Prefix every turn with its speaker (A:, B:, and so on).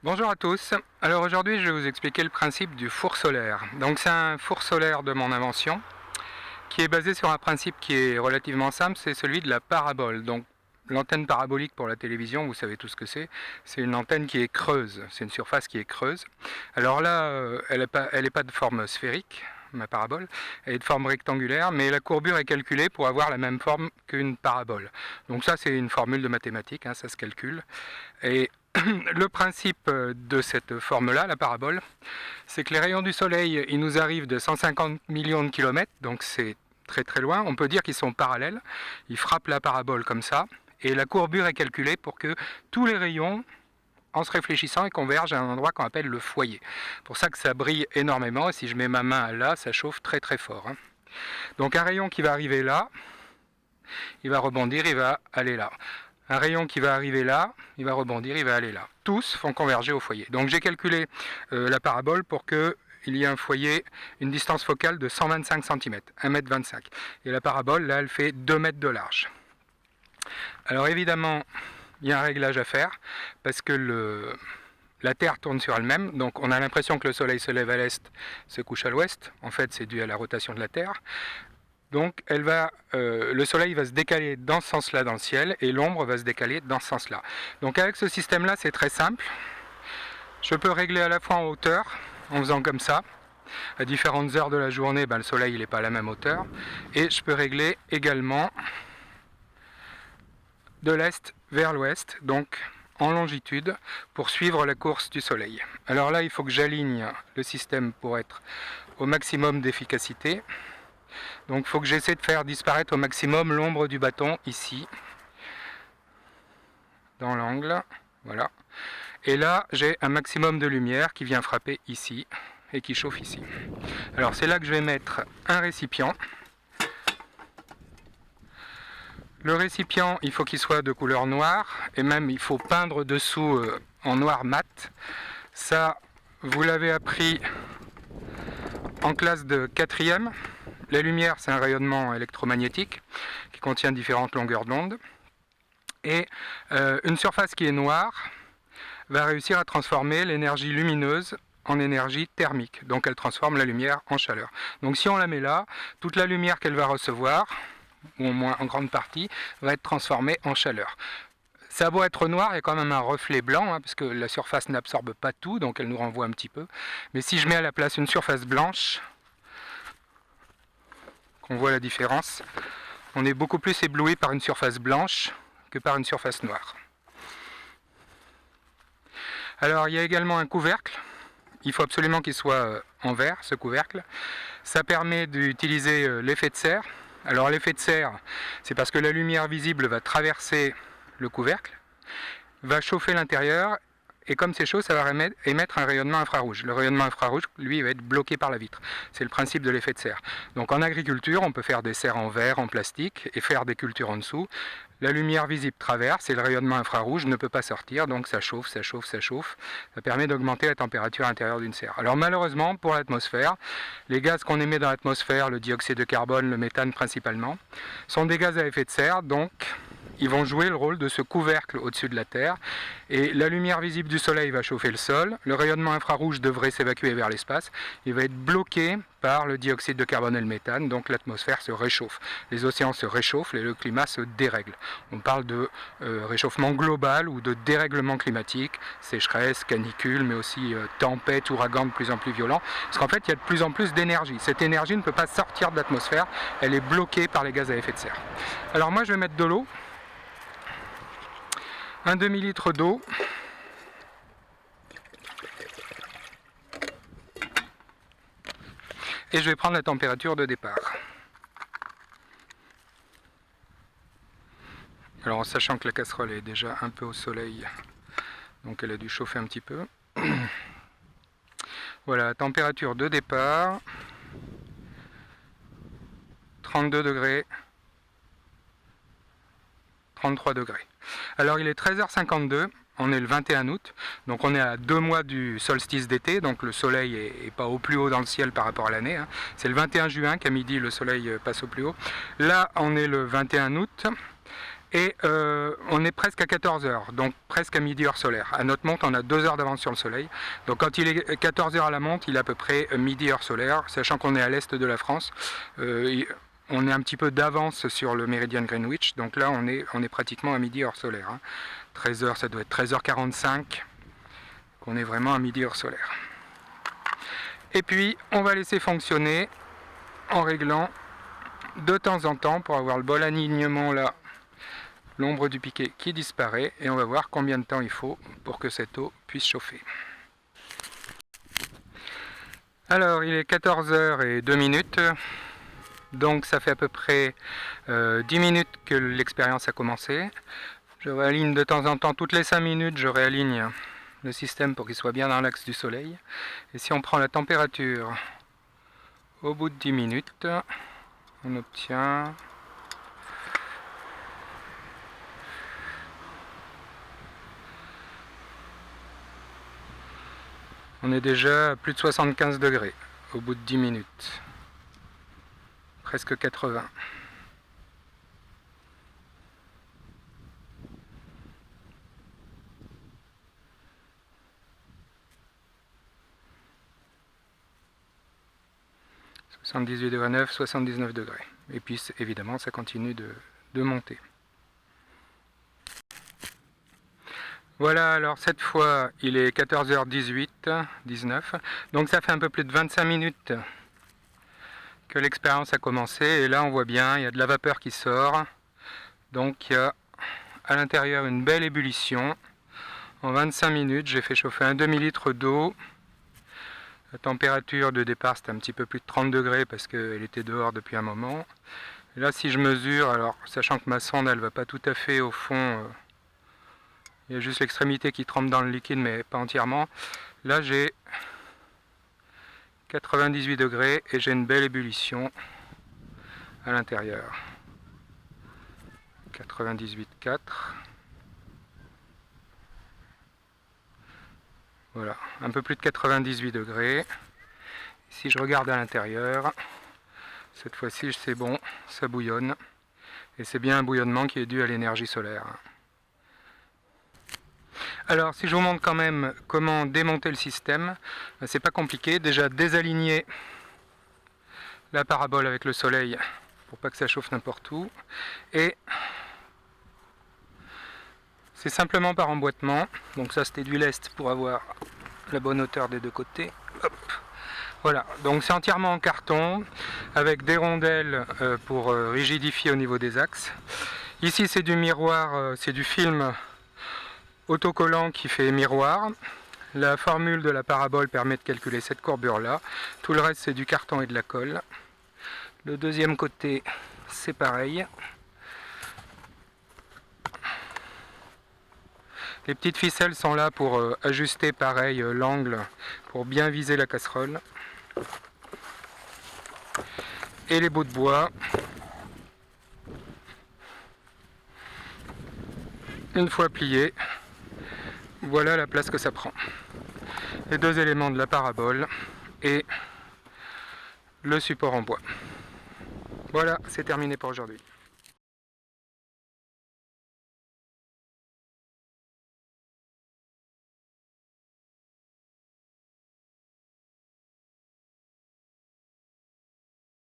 A: Bonjour à tous. Alors aujourd'hui je vais vous expliquer le principe du four solaire. Donc c'est un four solaire de mon invention qui est basé sur un principe qui est relativement simple, c'est celui de la parabole. Donc l'antenne parabolique pour la télévision, vous savez tout ce que c'est une antenne qui est creuse, c'est une surface qui est creuse. Alors là, elle n'est pas de forme sphérique, ma parabole, elle est de forme rectangulaire, mais la courbure est calculée pour avoir la même forme qu'une parabole. Donc ça c'est une formule de mathématiques, ça se calcule. Et le principe de cette forme-là, la parabole, c'est que les rayons du soleil, ils nous arrivent de 150 millions de kilomètres, donc c'est très très loin. On peut dire qu'ils sont parallèles, ils frappent la parabole comme ça, et la courbure est calculée pour que tous les rayons, en se réfléchissant, convergent à un endroit qu'on appelle le foyer. Pour ça que ça brille énormément, et si je mets ma main là, ça chauffe très très fort. Donc un rayon qui va arriver là, il va rebondir, il va aller là. Un rayon qui va arriver là, il va rebondir, il va aller là. Tous font converger au foyer. Donc j'ai calculé la parabole pour qu'il y ait un foyer, une distance focale de 125 cm, 1,25 m. Et la parabole, là, elle fait 2 mètres de large. Alors évidemment, il y a un réglage à faire, parce que la Terre tourne sur elle-même, donc on a l'impression que le Soleil se lève à l'est, se couche à l'ouest. En fait, c'est dû à la rotation de la Terre. Donc le soleil va se décaler dans ce sens-là dans le ciel et l'ombre va se décaler dans ce sens-là. Donc avec ce système-là, c'est très simple. Je peux régler à la fois en hauteur, en faisant comme ça. À différentes heures de la journée, le soleil n'est pas à la même hauteur. Et je peux régler également de l'est vers l'ouest, donc en longitude, pour suivre la course du soleil. Alors là, il faut que j'aligne le système pour être au maximum d'efficacité. Donc il faut que j'essaie de faire disparaître au maximum l'ombre du bâton ici, dans l'angle, voilà. Et là j'ai un maximum de lumière qui vient frapper ici et qui chauffe ici. Alors c'est là que je vais mettre un récipient. Le récipient, il faut qu'il soit de couleur noire, et même il faut peindre dessous en noir mat. Ça, vous l'avez appris en classe de 4e. La lumière, c'est un rayonnement électromagnétique qui contient différentes longueurs d'onde. Et une surface qui est noire va réussir à transformer l'énergie lumineuse en énergie thermique. Donc elle transforme la lumière en chaleur. Donc si on la met là, toute la lumière qu'elle va recevoir, ou au moins en grande partie, va être transformée en chaleur. Ça a beau être noir, il y a quand même un reflet blanc, parce que la surface n'absorbe pas tout, donc elle nous renvoie un petit peu. Mais si je mets à la place une surface blanche, qu'on voit la différence, on est beaucoup plus ébloui par une surface blanche que par une surface noire. Alors il y a également un couvercle, il faut absolument qu'il soit en verre, ce couvercle. Ça permet d'utiliser l'effet de serre. Alors l'effet de serre, c'est parce que la lumière visible va traverser le couvercle, va chauffer l'intérieur, et comme c'est chaud, ça va émettre un rayonnement infrarouge. Le rayonnement infrarouge, lui, va être bloqué par la vitre. C'est le principe de l'effet de serre. Donc en agriculture, on peut faire des serres en verre, en plastique, et faire des cultures en dessous. La lumière visible traverse, et le rayonnement infrarouge ne peut pas sortir, donc ça chauffe, ça chauffe, ça chauffe. Ça permet d'augmenter la température intérieure d'une serre. Alors malheureusement, pour l'atmosphère, les gaz qu'on émet dans l'atmosphère, le dioxyde de carbone, le méthane principalement, sont des gaz à effet de serre, donc ils vont jouer le rôle de ce couvercle au-dessus de la Terre. Et la lumière visible du soleil va chauffer le sol. Le rayonnement infrarouge devrait s'évacuer vers l'espace. Il va être bloqué par le dioxyde de carbone et le méthane, donc l'atmosphère se réchauffe. Les océans se réchauffent et le climat se dérègle. On parle de réchauffement global ou de dérèglement climatique, sécheresse, canicule, mais aussi tempêtes, ouragans de plus en plus violents. Parce qu'en fait, il y a de plus en plus d'énergie. Cette énergie ne peut pas sortir de l'atmosphère, elle est bloquée par les gaz à effet de serre. Alors moi, je vais mettre de l'eau. Un demi-litre d'eau. Et je vais prendre la température de départ. Alors en sachant que la casserole est déjà un peu au soleil, donc elle a dû chauffer un petit peu. Voilà, température de départ. 32 degrés. 33 degrés. Alors il est 13h52, on est le 21 août, donc on est à 2 mois du solstice d'été, donc le soleil est pas au plus haut dans le ciel par rapport à l'année. C'est le 21 juin qu'à midi le soleil passe au plus haut. Là on est le 21 août, Et on est presque à 14 heures, donc presque à midi heure solaire. À notre monte, on a 2 heures d'avance sur le soleil. Donc quand il est 14 heures à la monte, il est à peu près midi heure solaire, sachant qu'on est à l'est de la France. On est un petit peu d'avance sur le méridien de Greenwich, donc là on est pratiquement à midi heure solaire. 13 heures, ça doit être 13h45, qu'on est vraiment à midi heure solaire. Et puis on va laisser fonctionner en réglant de temps en temps pour avoir le bon alignement là, l'ombre du piquet qui disparaît, et on va voir combien de temps il faut pour que cette eau puisse chauffer. Alors il est 14h02, donc ça fait à peu près 10 minutes que l'expérience a commencé. Je réaligne de temps en temps, toutes les 5 minutes, je réaligne le système pour qu'il soit bien dans l'axe du soleil. Et si on prend la température au bout de 10 minutes, on obtient on est déjà à plus de 75 degrés au bout de 10 minutes. Presque 80. « 78,9 degrés, 79 degrés. Et puis évidemment ça continue de monter. Voilà, alors cette fois il est 14h18, 19. Donc ça fait un peu plus de 25 minutes que l'expérience a commencé. Et là on voit bien, il y a de la vapeur qui sort. Donc il y a à l'intérieur une belle ébullition. En 25 minutes, j'ai fait chauffer un demi-litre d'eau. La température de départ c'était un petit peu plus de 30 degrés parce qu'elle était dehors depuis un moment. Et là si je mesure, alors sachant que ma sonde elle va pas tout à fait au fond, il y a juste l'extrémité qui trempe dans le liquide mais pas entièrement. Là j'ai 98 degrés et j'ai une belle ébullition à l'intérieur. 98,4. Voilà, un peu plus de 98 degrés. Si je regarde à l'intérieur, cette fois-ci c'est bon, ça bouillonne. Et c'est bien un bouillonnement qui est dû à l'énergie solaire. Alors si je vous montre quand même comment démonter le système, c'est pas compliqué. Déjà désaligner la parabole avec le soleil pour pas que ça chauffe n'importe où. Et c'est simplement par emboîtement. Donc ça c'était du lest pour avoir la bonne hauteur des deux côtés. Hop. Voilà, donc c'est entièrement en carton avec des rondelles pour rigidifier au niveau des axes. Ici c'est du miroir, c'est du film autocollant qui fait miroir. La formule de la parabole permet de calculer cette courbure là. Tout le reste c'est du carton et de la colle. Le deuxième côté c'est pareil. Les petites ficelles sont là pour ajuster pareil l'angle pour bien viser la casserole. Et les bouts de bois, une fois pliés, voilà la place que ça prend. Les deux éléments de la parabole et le support en bois. Voilà, c'est terminé pour aujourd'hui.